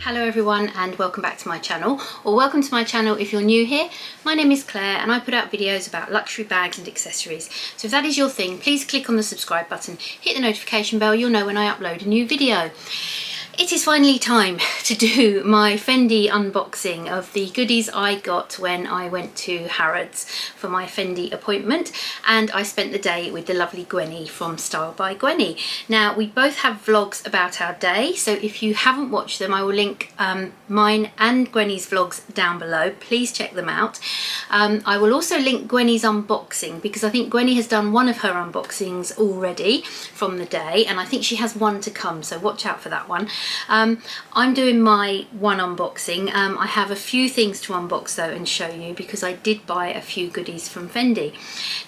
Hello everyone and welcome back to my channel, or welcome to my channel if you're new here. My name is Claire and I put out videos about luxury bags and accessories. So if that is your thing, please click on the subscribe button, hit the notification bell, you'll know when I upload a new video. It is finally time to do my Fendi unboxing of the goodies I got when I went to Harrods for my Fendi appointment, and I spent the day with the lovely Gwenny from Style by Gwenny. Now we both have vlogs about our day, so if you haven't watched them I will link mine and Gwenny's vlogs down below. Please check them out. I will also link Gwenny's unboxing because I think Gwenny has done one of her unboxings already from the day, and I think she has one to come, so watch out for that one. I'm doing my one unboxing. I have a few things to unbox though and show you because I did buy a few goodies from Fendi.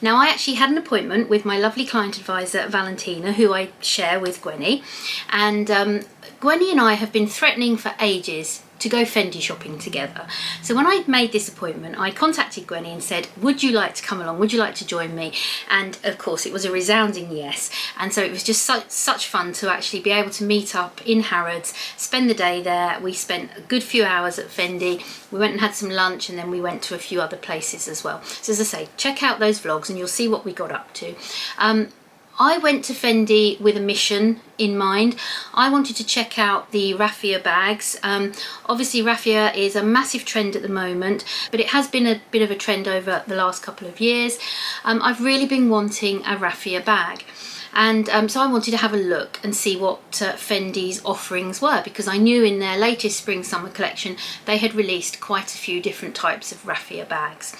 Now I actually had an appointment with my lovely client advisor Valentina, who I share with Gwenny, and Gwenny and I have been threatening for ages to go Fendi shopping together. So when I made this appointment, I contacted Gwenny and said, would you like to come along? Would you like to join me? And of course it was a resounding yes. And so it was just such fun to actually be able to meet up in Harrods, spend the day there. We spent a good few hours at Fendi. We went and had some lunch, and then we went to a few other places as well. So as I say, check out those vlogs and you'll see what we got up to. I went to Fendi with a mission in mind. I wanted to check out the raffia bags. Obviously raffia is a massive trend at the moment, but it has been a bit of a trend over the last couple of years. I've really been wanting a raffia bag. And so I wanted to have a look and see what Fendi's offerings were, because I knew in their latest spring summer collection they had released quite a few different types of raffia bags.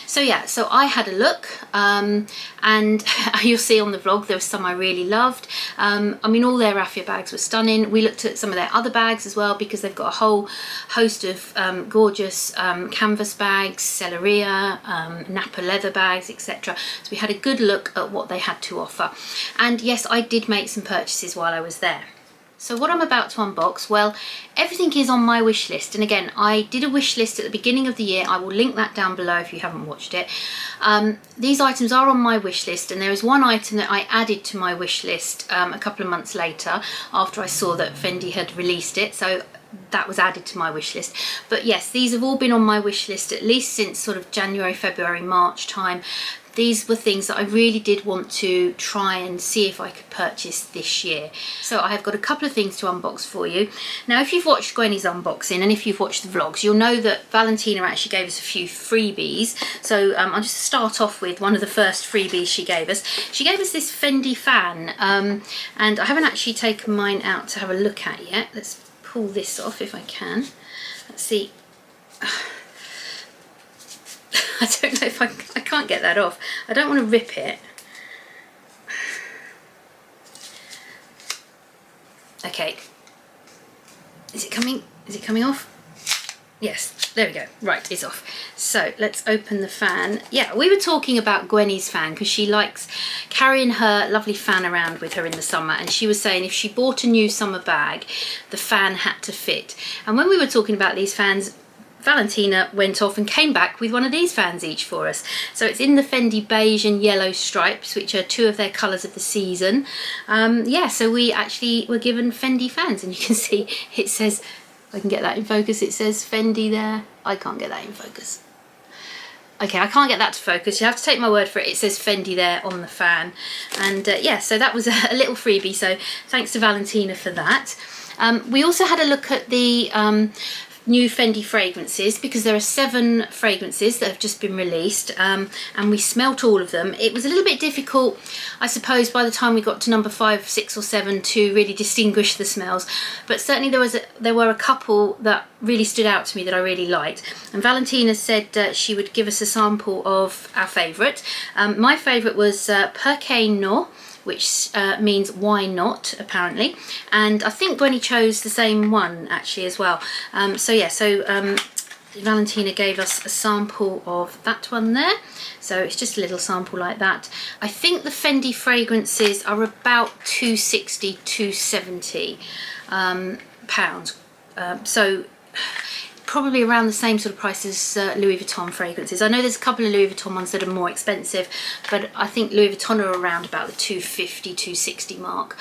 So I had a look, and you'll see on the vlog there were some I really loved. I mean, all their raffia bags were stunning. We looked at some of their other bags as well, because they've got a whole host of gorgeous canvas bags, Selleria, Napa leather bags, etc. So we had a good look at what they had to offer. And yes, I did make some purchases while I was there. So what I'm about to unbox, well, everything is on my wish list. And again, I did a wish list at the beginning of the year. I will link that down below if you haven't watched it. These items are on my wish list, and there is one item that I added to my wish list a couple of months later after I saw that Fendi had released it. So that was added to my wish list. But yes, these have all been on my wish list at least since sort of January, February, March time. These were things that I really did want to try and see if I could purchase this year. So I have got a couple of things to unbox for you. Now, if you've watched Gwenny's unboxing and if you've watched the vlogs, you'll know that Valentina actually gave us a few freebies. So I'll just start off with one of the first freebies she gave us. She gave us this Fendi fan, and I haven't actually taken mine out to have a look at yet. Let's pull this off if I can. Let's see. I don't know if I can't get that off. I don't want to rip it. Okay. Is it coming? Is it coming off? Yes, there we go. Right, it's off. So let's open the fan. Yeah, we were talking about Gwenny's fan because she likes carrying her lovely fan around with her in the summer, and she was saying if she bought a new summer bag, the fan had to fit. And when we were talking about these fans, Valentina went off and came back with one of these fans each for us. So it's in the Fendi beige and yellow stripes, which are two of their colours of the season. Yeah, so we actually were given Fendi fans, and you can see it says, if I can get that in focus, it says Fendi there. I can't get that in focus. Okay, I can't get that to focus. You have to take my word for it. It says Fendi there on the fan. And yeah, so that was a little freebie. So thanks to Valentina for that. We also had a look at the new Fendi fragrances, because there are 7 fragrances that have just been released, and we smelt all of them. It was a little bit difficult, I suppose, by the time we got to number 5, 6 or 7 to really distinguish the smells, but certainly there were a couple that really stood out to me that I really liked, and Valentina said she would give us a sample of our favourite. My favourite was Pourquoi Non, which means why not, apparently, and I think Gwenny chose the same one actually as well. So Valentina gave us a sample of that one there, so it's just a little sample like that. I think the Fendi fragrances are about £260, £270 pounds, so probably around the same sort of price as Louis Vuitton fragrances. I know there's a couple of Louis Vuitton ones that are more expensive, but I think Louis Vuitton are around about the 250, 260 mark.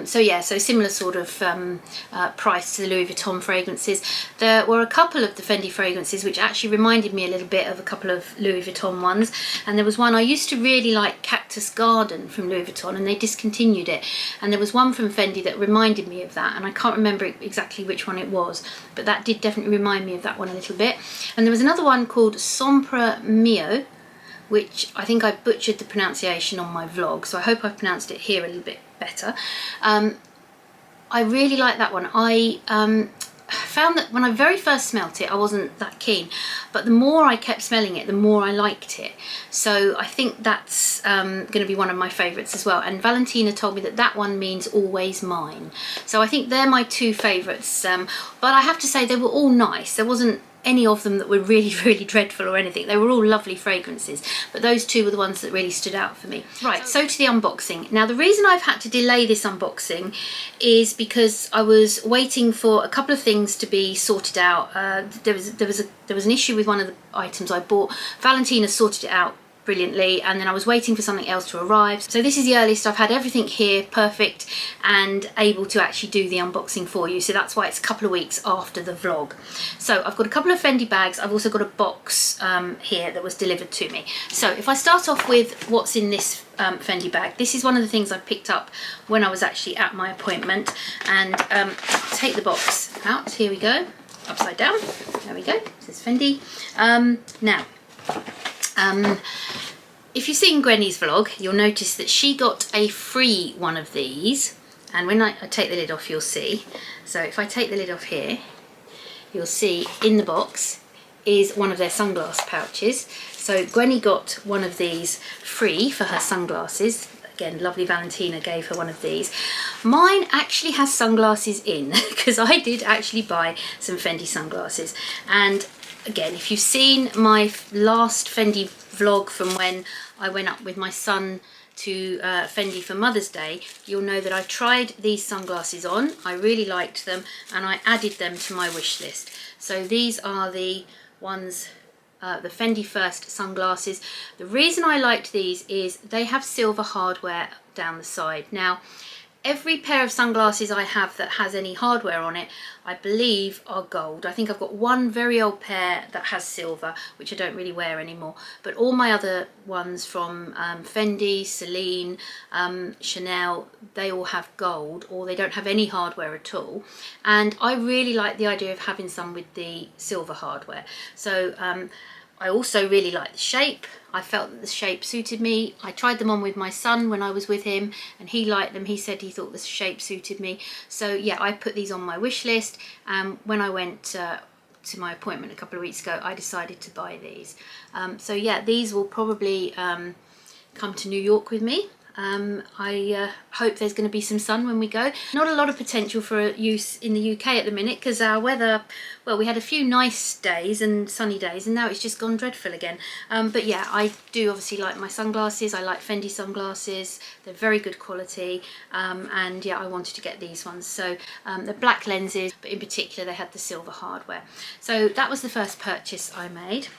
So yeah, so similar sort of price to the Louis Vuitton fragrances. There were a couple of the Fendi fragrances which actually reminded me a little bit of a couple of Louis Vuitton ones, and there was one I used to really like, Cactus Garden from Louis Vuitton, and they discontinued it, and there was one from Fendi that reminded me of that, and I can't remember exactly which one it was, but that did definitely remind me of that one a little bit. And there was another one called Sempre Mio, which I think I butchered the pronunciation on my vlog, so I hope I've pronounced it here a little bit better. I really like that one. I found that when I very first smelt it, I wasn't that keen, but the more I kept smelling it, the more I liked it. So I think that's going to be one of my favourites as well. And Valentina told me that that one means always mine. So I think they're my two favourites. But I have to say they were all nice. There wasn't any of them that were really, really dreadful or anything. They were all lovely fragrances, but those two were the ones that really stood out for me. Right, so to the unboxing. Now, the reason I've had to delay this unboxing is because I was waiting for a couple of things to be sorted out. There was an issue with one of the items I bought. Valentina sorted it out brilliantly, and then I was waiting for something else to arrive. So this is the earliest I've had everything here perfect and able to actually do the unboxing for you, so that's why it's a couple of weeks after the vlog. So I've got a couple of Fendi bags. I've also got a box here that was delivered to me. So if I start off with what's in this Fendi bag, this is one of the things I picked up when I was actually at my appointment, and take the box out. Here we go, upside down, there we go, this is Fendi. Now if you've seen Gwenny's vlog, you'll notice that she got a free one of these, and when I take the lid off, you'll see. So if I take the lid off here, you'll see in the box is one of their sunglass pouches. So Gwenny got one of these free for her sunglasses. Again, lovely Valentina gave her one of these. Mine actually has sunglasses in, because I did actually buy some Fendi sunglasses. And again, if you've seen my last Fendi vlog from when I went up with my son to Fendi for Mother's Day, you'll know that I tried these sunglasses on. I really liked them, and I added them to my wish list. So these are the ones, the Fendi First sunglasses. The reason I liked these is they have silver hardware down the side. Now, every pair of sunglasses I have that has any hardware on it, I believe are gold. I think I've got one very old pair that has silver, which I don't really wear anymore. But all my other ones from Fendi, Celine, Chanel, they all have gold, or they don't have any hardware at all. And I really like the idea of having some with the silver hardware. So I also really like the shape. I felt that the shape suited me. I tried them on with my son when I was with him, and he liked them. He said he thought the shape suited me. So yeah, I put these on my wish list. When I went to my appointment a couple of weeks ago, I decided to buy these. So yeah, these will probably come to New York with me. I hope there's going to be some sun when we go. Not a lot of potential for use in the UK at the minute, because our weather, well, we had a few nice days and sunny days, and now it's just gone dreadful again. But yeah, I do obviously like my sunglasses. I like Fendi sunglasses. They're very good quality, and yeah, I wanted to get these ones. So the black lenses, but in particular they had the silver hardware. So that was the first purchase I made.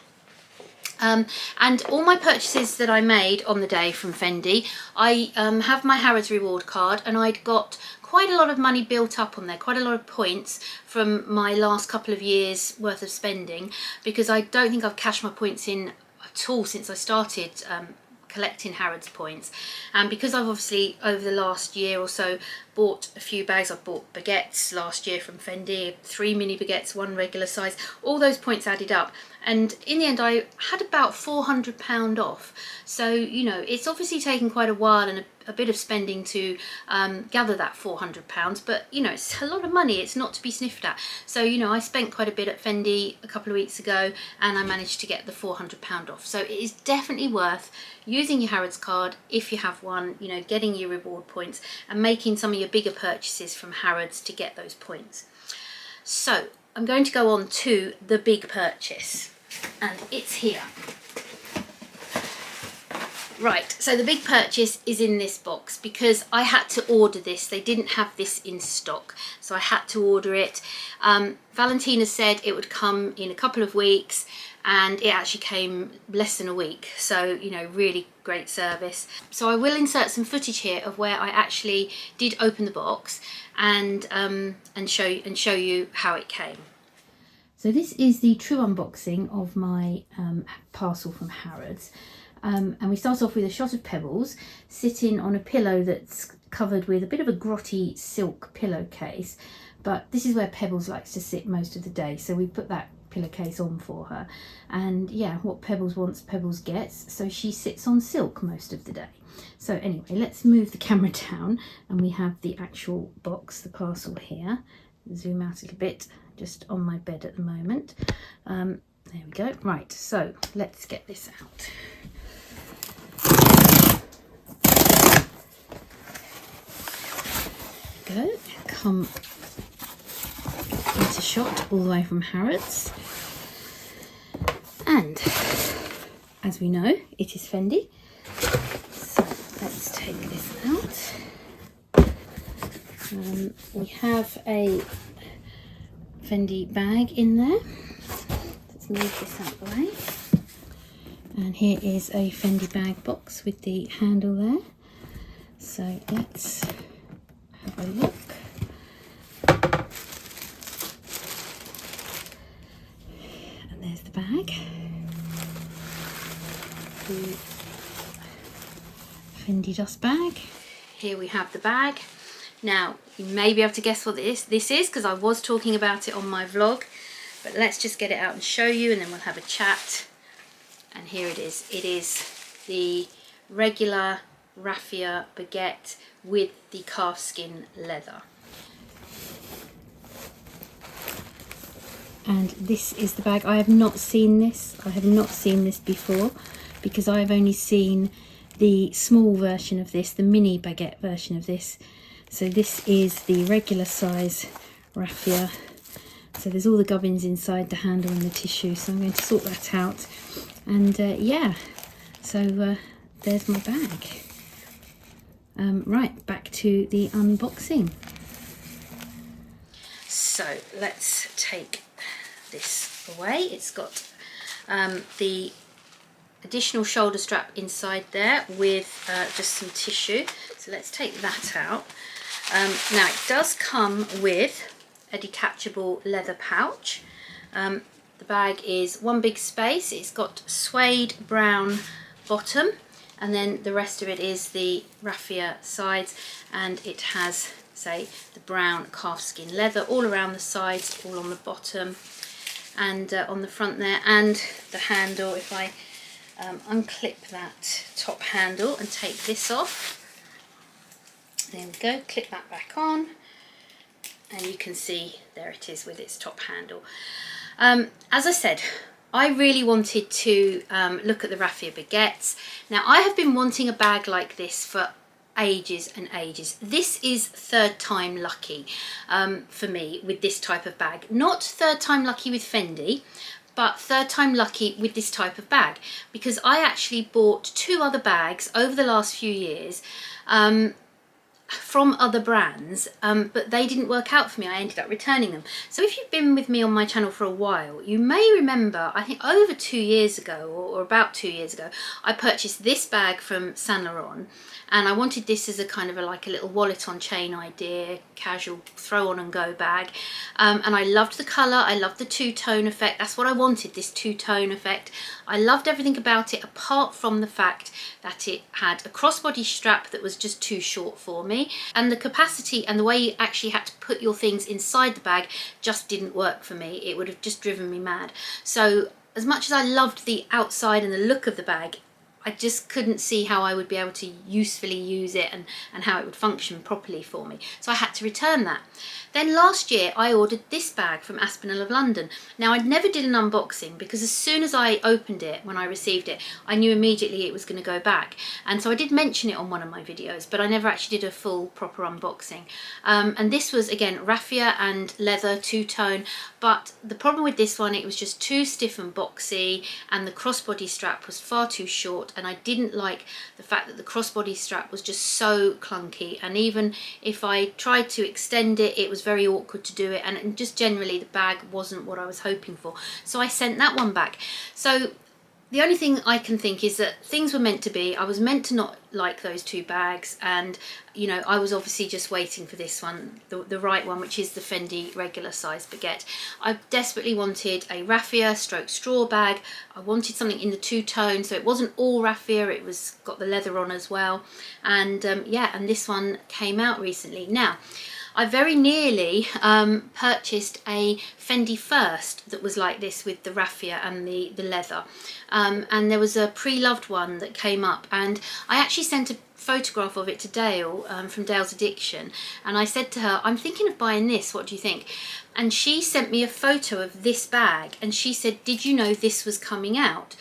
And all my purchases that I made on the day from Fendi, I have my Harrods reward card, and I'd got quite a lot of money built up on there, quite a lot of points from my last couple of years worth of spending, because I don't think I've cashed my points in at all since I started collecting Harrods points. And because I've obviously over the last year or so bought a few bags, I bought baguettes last year from Fendi, 3 mini baguettes, 1 regular size, all those points added up, and in the end I had about £400 off. So you know, it's obviously taken quite a while and a bit of spending to gather that £400, but you know, it's a lot of money, it's not to be sniffed at. So you know, I spent quite a bit at Fendi a couple of weeks ago, and I managed to get the £400 off. So it is definitely worth using your Harrods card if you have one, you know, getting your reward points and making some of your bigger purchases from Harrods to get those points. So I'm going to go on to the big purchase, and it's here. Right, so the big purchase is in this box because I had to order this. They didn't have this in stock, so I had to order it. Valentina said it would come in a couple of weeks, and it actually came less than a week, so you know, really great service. So I will insert some footage here of where I actually did open the box and show you how it came. So this is the true unboxing of my parcel from Harrods. And we start off with a shot of Pebbles sitting on a pillow that's covered with a bit of a grotty silk pillowcase, but this is where Pebbles likes to sit most of the day, so we put that pillowcase on for her. And yeah, what Pebbles wants, Pebbles gets, so she sits on silk most of the day. So anyway, let's move the camera down, and we have the actual box, the parcel here. Zoom out a little bit, just on my bed at the moment. There we go. Right, so let's get this out. Go, come into shot all the way from Harrods, and as we know, it is Fendi, so let's take this out. We have a Fendi bag in there. Let's move this out of the way, and here is a Fendi bag box with the handle there, so let's have a look. And there's the bag. The Fendi dust bag. Here we have the bag. Now, you may be able to guess what this is because I was talking about it on my vlog, but let's just get it out and show you, and then we'll have a chat. And here it is. It is the regular raffia baguette with the calfskin leather. And this is the bag. I have not seen this. I have not seen this before because I've only seen the small version of this, the mini baguette version of this. So this is the regular size raffia. So there's all the gubbins inside the handle and the tissue. So I'm going to sort that out. And yeah, so there's my bag. Right, back to the unboxing. So let's take this away. It's got the additional shoulder strap inside there with just some tissue. So let's take that out. Now it does come with a detachable leather pouch. The bag is one big space. It's got suede brown bottom, and then the rest of it is the raffia sides, and it has, say, the brown calfskin leather all around the sides, all on the bottom and on the front there, and the handle. If I unclip that top handle and take this off, there we go, clip that back on, and you can see there it is with its top handle. As I said, I really wanted to look at the raffia baguettes. Now, I have been wanting a bag like this for ages and ages. This is third time lucky for me with this type of bag. Not third time lucky with Fendi, but third time lucky with this type of bag, because I actually bought 2 other bags over the last few years from other brands, but they didn't work out for me. I ended up returning them. So if you've been with me on my channel for a while, you may remember, I think over 2 years ago, or about 2 years ago, I purchased this bag from Saint Laurent, and I wanted this as a kind of like a little wallet on chain idea, casual throw on and go bag. And I loved the colour, I loved the two-tone effect. That's what I wanted, this two-tone effect. I loved everything about it, apart from the fact that it had a crossbody strap that was just too short for me, and the capacity and the way you actually had to put your things inside the bag just didn't work for me. It would have just driven me mad. So as much as I loved the outside and the look of the bag, I just couldn't see how I would be able to usefully use it and how it would function properly for me. So I had to return that. Then last year I ordered this bag from Aspinall of London. Now, I never did an unboxing because as soon as I opened it, when I received it, I knew immediately it was going to go back. And so I did mention it on one of my videos, but I never actually did a full proper unboxing. And this was, again, raffia and leather, two-tone. But the problem with this one, it was just too stiff and boxy, and the crossbody strap was far too short, and I didn't like the fact that the crossbody strap was just so clunky, and even if I tried to extend it, it was very awkward to do it, and just generally the bag wasn't what I was hoping for. So I sent that one back. So the only thing I can think is that things were meant to be. I was meant to not like those two bags, and you know, I was obviously just waiting for this one, the right one, which is the Fendi regular size baguette. I desperately wanted a raffia stroke straw bag. I wanted something in the two-tone, so it wasn't all raffia, it was got the leather on as well. And yeah, and this one came out recently. Now, I very nearly purchased a Fendi first that was like this with the raffia and the leather. And there was a pre-loved one that came up, and I actually sent a photograph of it to Dayle from Dayle's Addiction, and I said to her, I'm thinking of buying this, what do you think? And she sent me a photo of this bag, and she said, did you know this was coming out?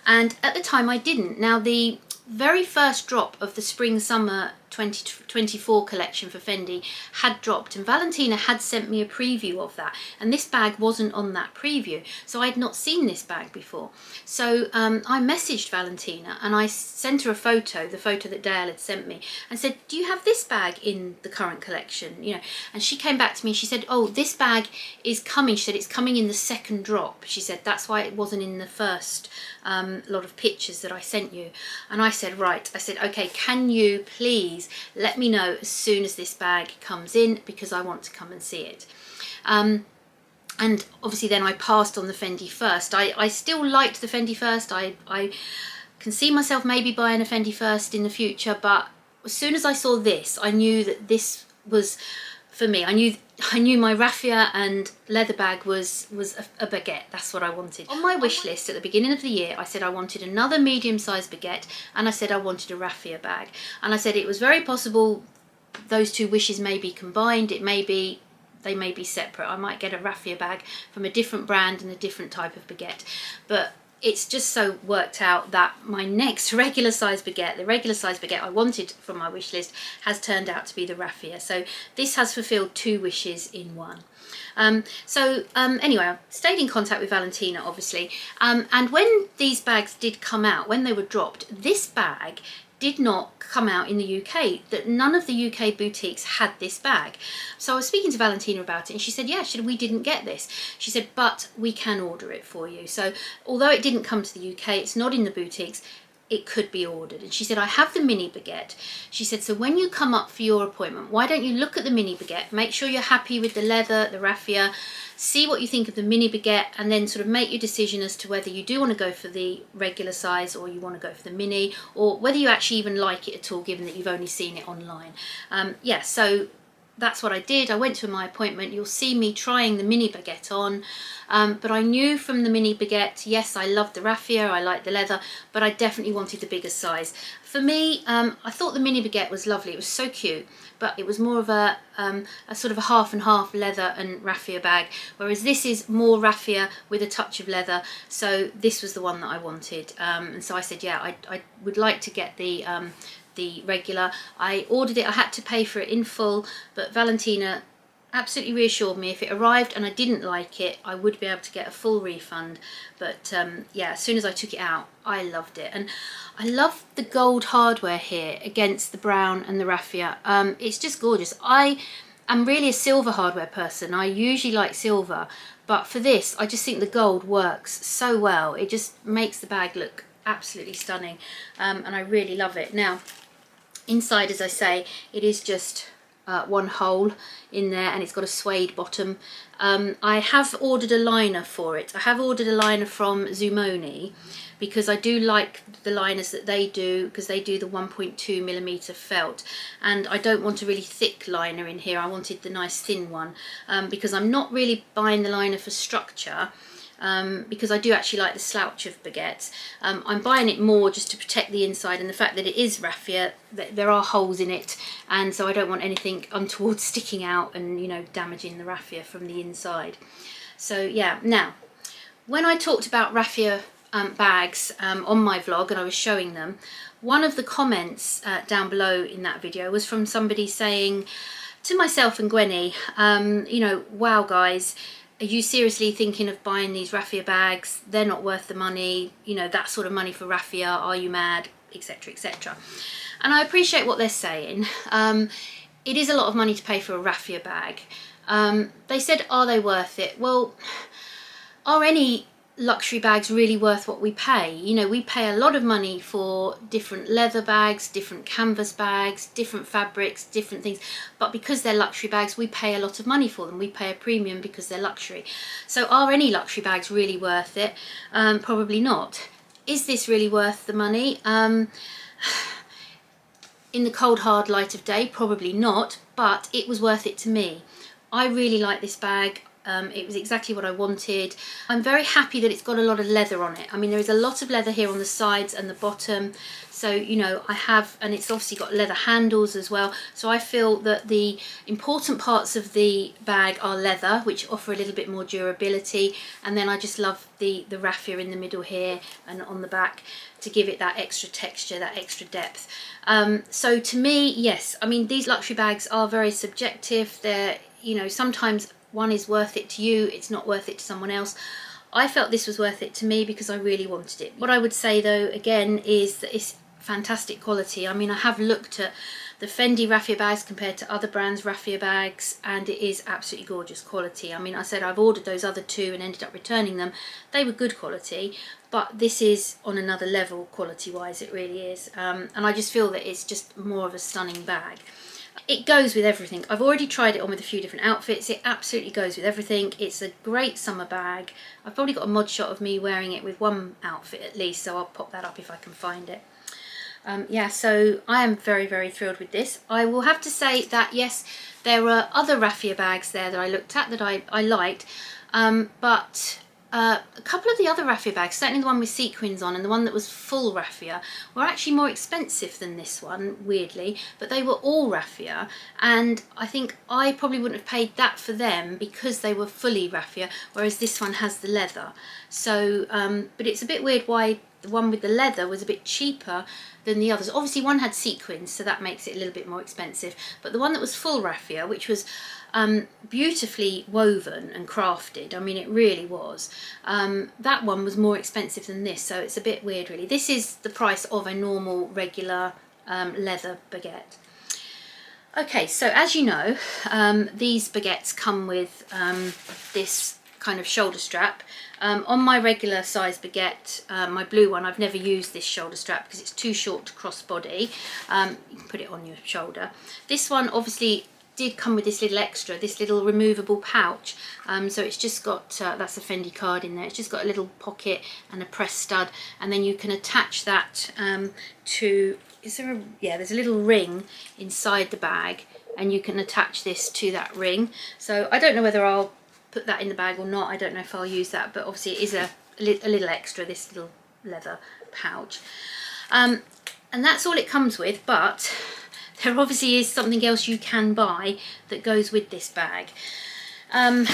And at the time I didn't. Now, the very first drop of the spring summer 2024 collection for Fendi had dropped, and Valentina had sent me a preview of that, and this bag wasn't on that preview, so I'd not seen this bag before. So I messaged Valentina and I sent her a photo, the photo that Dayle had sent me, and said, do you have this bag in the current collection, you know? And she came back to me, she said, oh, this bag is coming. She said it's coming in the second drop. She said that's why it wasn't in the first lot of pictures that I sent you. And I said, right, I said, okay, can you please let me know as soon as this bag comes in, because I want to come and see it. And obviously then I passed on the Fendi first. I still liked the Fendi first. I can see myself maybe buying a Fendi first in the future, but as soon as I saw this, I knew that this was for me. I knew my raffia and leather bag was a baguette. That's what I wanted. On my wish list at the beginning of the year, I said I wanted another medium-sized baguette, and I said I wanted a raffia bag. And I said it was very possible those two wishes may be combined. They may be separate. I might get a raffia bag from a different brand and a different type of baguette. But it's just so worked out that my next regular size baguette, the regular size baguette I wanted from my wish list, has turned out to be the raffia. So this has fulfilled two wishes in one. Anyway, I stayed in contact with Valentina, obviously. And when these bags did come out, when they were dropped, this bag did not come out in the UK, that none of the UK boutiques had this bag. So I was speaking to Valentina about it, and she said, yeah, we didn't get this. She said, but we can order it for you. So although it didn't come to the UK, it's not in the boutiques, it could be ordered. And she said, I have the mini baguette. She said, so when you come up for your appointment, why don't you look at the mini baguette, make sure you're happy with the leather, the raffia, see what you think of the mini baguette, and then sort of make your decision as to whether you do want to go for the regular size or you want to go for the mini, or whether you actually even like it at all, given that you've only seen it online. Yeah, so that's what I did. I went to my appointment. You'll see me trying the mini baguette on, but I knew from the mini baguette, yes, I loved the raffia, I liked the leather, but I definitely wanted the bigger size. For me, I thought the mini baguette was lovely. It was so cute, but it was more of a sort of a half and half leather and raffia bag, whereas this is more raffia with a touch of leather. So this was the one that I wanted, and so I said, yeah, I would like to get the regular. I ordered it, I had to pay for it in full, but Valentina absolutely reassured me if it arrived and I didn't like it, I would be able to get a full refund. But yeah, as soon as I took it out, I loved it. And I love the gold hardware here against the brown and the raffia. It's just gorgeous. I am really a silver hardware person. I usually like silver, but for this, I just think the gold works so well. It just makes the bag look absolutely stunning, and I really love it. Now, inside, as I say, it is just one hole in there, and it's got a suede bottom. I have ordered a liner for it. I have ordered a liner from Zumoni, because I do like the liners that they do, because they do the 1.2mm felt, and I don't want a really thick liner in here. I wanted the nice thin one, because I'm not really buying the liner for structure. Because I do actually like the slouch of baguettes. I'm buying it more just to protect the inside, and the fact that it is raffia, there are holes in it, and so I don't want anything untoward sticking out and, you know, damaging the raffia from the inside. So yeah, now when I talked about raffia bags on my vlog and I was showing them, one of the comments down below in that video was from somebody saying to myself and Gwenny, you know, wow guys, are you seriously thinking of buying these raffia bags? They're not worth the money, you know, that sort of money for raffia, are you mad, etc, etc. And I appreciate what they're saying. It is a lot of money to pay for a raffia bag. They said, are they worth it? Well, are any luxury bags really worth what we pay? You know, we pay a lot of money for different leather bags, different canvas bags, different fabrics, different things, but because they're luxury bags, we pay a lot of money for them. We pay a premium because they're luxury. So are any luxury bags really worth it? Probably not. Is this really worth the money? In the cold hard light of day, probably not, but it was worth it to me. I really like this bag. It was exactly what I wanted. I'm very happy that it's got a lot of leather on it. I mean, there is a lot of leather here on the sides and the bottom. So, you know, I have, and it's obviously got leather handles as well. So I feel that the important parts of the bag are leather, which offer a little bit more durability. And then I just love the raffia in the middle here and on the back to give it that extra texture, that extra depth. So to me, yes, I mean, these luxury bags are very subjective. They're, you know, sometimes one is worth it to you, it's not worth it to someone else. I felt this was worth it to me because I really wanted it. What I would say though, again, is that it's fantastic quality. I mean, I have looked at the Fendi raffia bags compared to other brands' raffia bags, and it is absolutely gorgeous quality. I mean, I said I've ordered those other two and ended up returning them. They were good quality, but this is on another level quality-wise, it really is. And I just feel that it's just more of a stunning bag. It goes with everything. I've already tried it on with a few different outfits. It absolutely goes with everything. It's a great summer bag. I've probably got a mod shot of me wearing it with one outfit at least, so I'll pop that up if I can find it. Yeah, so I am very, very thrilled with this. I will have to say that, yes, there were other raffia bags there that I looked at that I liked, but a couple of the other raffia bags, certainly the one with sequins on and the one that was full raffia, were actually more expensive than this one, weirdly, but they were all raffia, and I think I probably wouldn't have paid that for them because they were fully raffia, whereas this one has the leather. So, but it's a bit weird why the one with the leather was a bit cheaper than the others. Obviously one had sequins, so that makes it a little bit more expensive, but the one that was full raffia, which was beautifully woven and crafted, I mean, it really was, that one was more expensive than this, so it's a bit weird really. This is the price of a normal regular leather baguette. Okay, so as you know, these baguettes come with this kind of shoulder strap. On my regular size baguette, my blue one, I've never used this shoulder strap because it's too short to cross body. You can put it on your shoulder. This one obviously did come with this little extra, this little removable pouch. So it's just got, that's a Fendi card in there, it's just got a little pocket and a press stud, and then you can attach that to, is there a, yeah, there's a little ring inside the bag, and you can attach this to that ring. So I don't know whether I'll put that in the bag or not, I don't know if I'll use that, but obviously it is a little extra, this little leather pouch. And that's all it comes with, but there obviously is something else you can buy that goes with this bag. And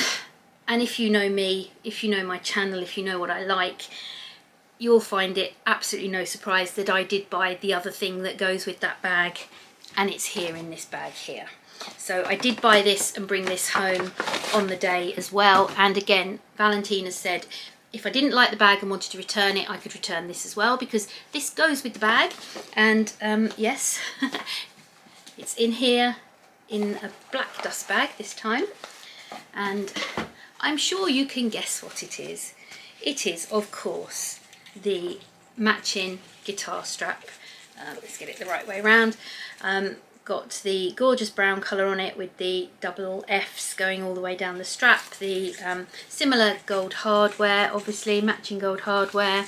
if you know me, if you know my channel, if you know what I like, you'll find it absolutely no surprise that I did buy the other thing that goes with that bag, and it's here in this bag here. So I did buy this and bring this home on the day as well, and again, Valentina said if I didn't like the bag and wanted to return it, I could return this as well, because this goes with the bag. And yes, it's in here in a black dust bag this time, and I'm sure you can guess what it is. It is, of course, the matching guitar strap. Let's get it the right way around. Got the gorgeous brown colour on it with the double Fs going all the way down the strap, the similar gold hardware, obviously matching gold hardware,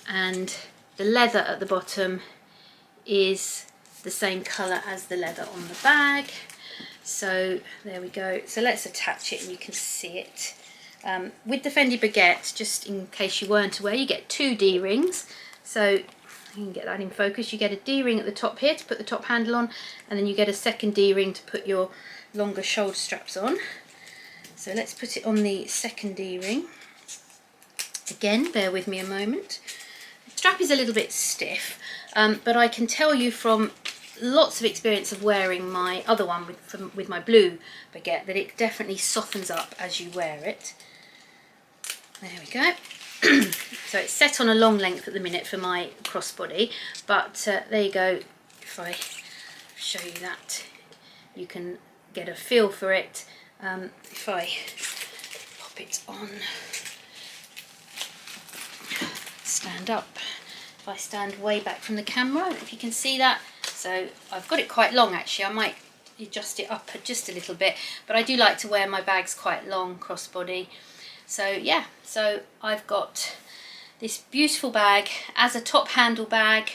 and the leather at the bottom is the same colour as the leather on the bag. So there we go. So let's attach it and you can see it. With the Fendi baguette, just in case you weren't aware, you get 2 D-rings. So you can get that in focus. You get a D-ring at the top here to put the top handle on, and then you get a second D-ring to put your longer shoulder straps on. So let's put it on the second D-ring. Again, bear with me a moment. The strap is a little bit stiff, but I can tell you from lots of experience of wearing my other one with my blue baguette, that it definitely softens up as you wear it. There we go. So it's set on a long length at the minute for my crossbody, but there you go. If I show you that, you can get a feel for it. If I pop it on, stand up. If I stand way back from the camera, I don't know if you can see that. So I've got it quite long actually. I might adjust it up just a little bit, but I do like to wear my bags quite long crossbody. So yeah, so I've got this beautiful bag as a top handle bag,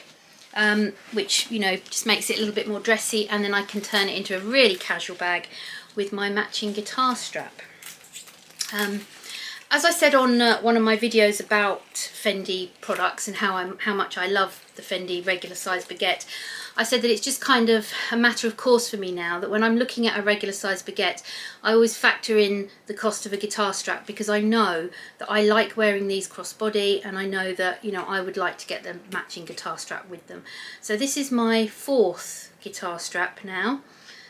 which, you know, just makes it a little bit more dressy, and then I can turn it into a really casual bag with my matching guitar strap. As I said on one of my videos about Fendi products and how much I love the Fendi regular size baguette, I said that it's just kind of a matter of course for me now, that when I'm looking at a regular size baguette, I always factor in the cost of a guitar strap, because I know that I like wearing these crossbody, and I know that, you know, I would like to get the matching guitar strap with them. So this is my 4th guitar strap now.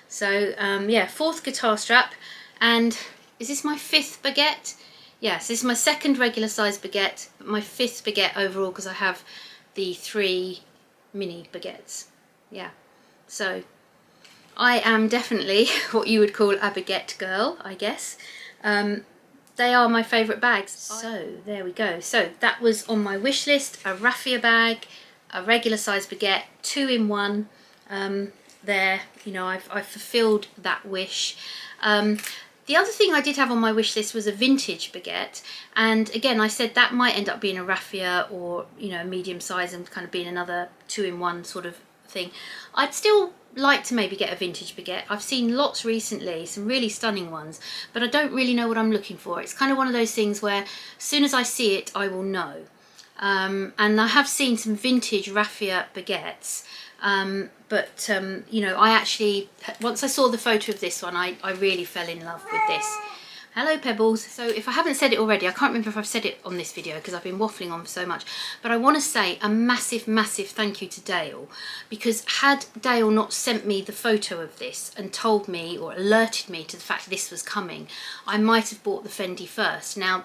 So yeah, 4th guitar strap. And is this my 5th baguette? Yes, this is my 2nd regular size baguette, but my 5th baguette overall, because I have the 3 mini baguettes. Yeah, so I am definitely what you would call a baguette girl, I guess. They are my favourite bags. So there we go. So that was on my wish list: a raffia bag, a regular size baguette, 2 in 1. There, you know, I've fulfilled that wish. The other thing I did have on my wish list was a vintage baguette, and again I said that might end up being a raffia, or, you know, a medium size, and kind of being another 2 in 1 sort of thing. I'd still like to maybe get a vintage baguette. I've seen lots recently, some really stunning ones, but I don't really know what I'm looking for. It's kind of one of those things where as soon as I see it, I will know. And I have seen some vintage raffia baguettes, but you know, I actually, once I saw the photo of this one, I really fell in love with this. Hello Pebbles. So if I haven't said it already, I can't remember if I've said it on this video because I've been waffling on so much, but I want to say a massive thank you to Dayle, because had Dayle not sent me the photo of this and told me, or alerted me to the fact this was coming, I might have bought the Fendi first. Now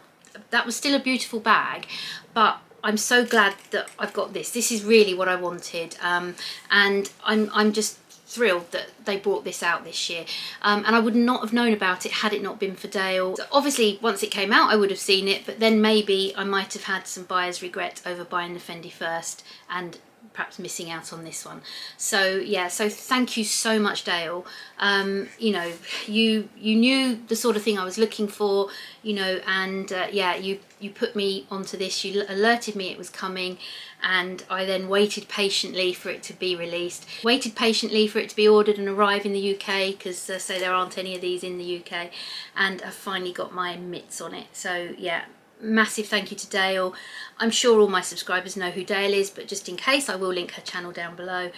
that was still a beautiful bag, but I'm so glad that I've got this. This is really what I wanted, and I'm just thrilled that they brought this out this year, and I would not have known about it had it not been for Dayle. So obviously once it came out I would have seen it, but then maybe I might have had some buyer's regret over buying the Fendi first and perhaps missing out on this one. So yeah, so thank you so much Dayle. You know, you knew the sort of thing I was looking for, you know, and yeah, you put me onto this, you alerted me it was coming, and I then waited patiently for it to be released, waited patiently for it to be ordered and arrive in the UK, because say there aren't any of these in the UK, and I finally got my mitts on it. So yeah, massive thank you to Dayle. I'm sure all my subscribers know who Dayle is, but just in case, I will link her channel down below.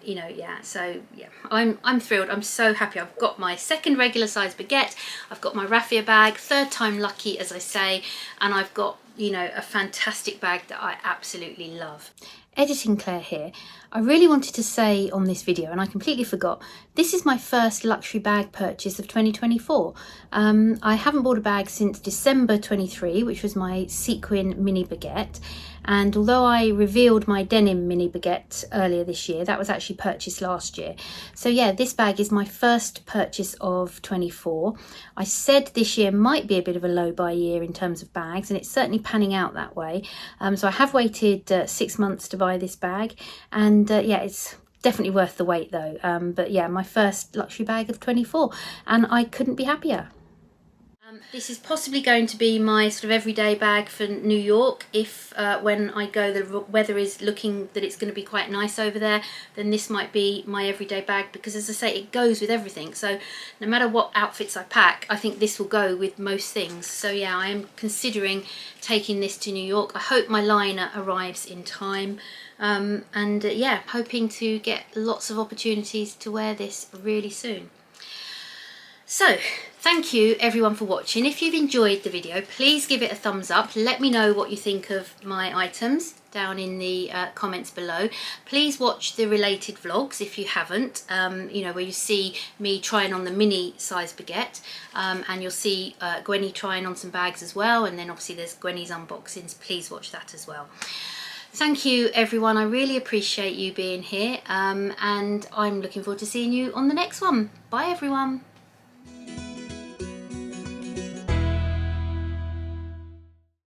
You know, yeah, so yeah, I'm thrilled. I'm so happy. I've got my 2nd regular size baguette, I've got my raffia bag, 3rd time lucky as I say, and I've got, you know, a fantastic bag that I absolutely love. Editing Claire here. I really wanted to say on this video, and I completely forgot, this is my first luxury bag purchase of 2024. I haven't bought a bag since December 23, which was my sequin mini baguette, and although I revealed my denim mini baguette earlier this year, that was actually purchased last year. So yeah, this bag is my first purchase of 24. I said this year might be a bit of a low buy year in terms of bags, and it's certainly panning out that way. So I have waited 6 months to buy this bag, and yeah, it's definitely worth the wait though. But yeah, my first luxury bag of 24, and I couldn't be happier. This is possibly going to be my sort of everyday bag for New York. If when I go the weather is looking that it's going to be quite nice over there, then this might be my everyday bag, because as I say, it goes with everything. So no matter what outfits I pack, I think this will go with most things. So yeah, I am considering taking this to New York. I hope my liner arrives in time, and yeah, hoping to get lots of opportunities to wear this really soon. So thank you everyone for watching. If you've enjoyed the video, please give it a thumbs up. Let me know what you think of my items down in the comments below. Please watch the related vlogs if you haven't, you know, where you see me trying on the mini size baguette, and you'll see Gwenny trying on some bags as well, and then obviously there's Gwenny's unboxings. Please watch that as well. Thank you everyone, I really appreciate you being here, and I'm looking forward to seeing you on the next one. Bye everyone.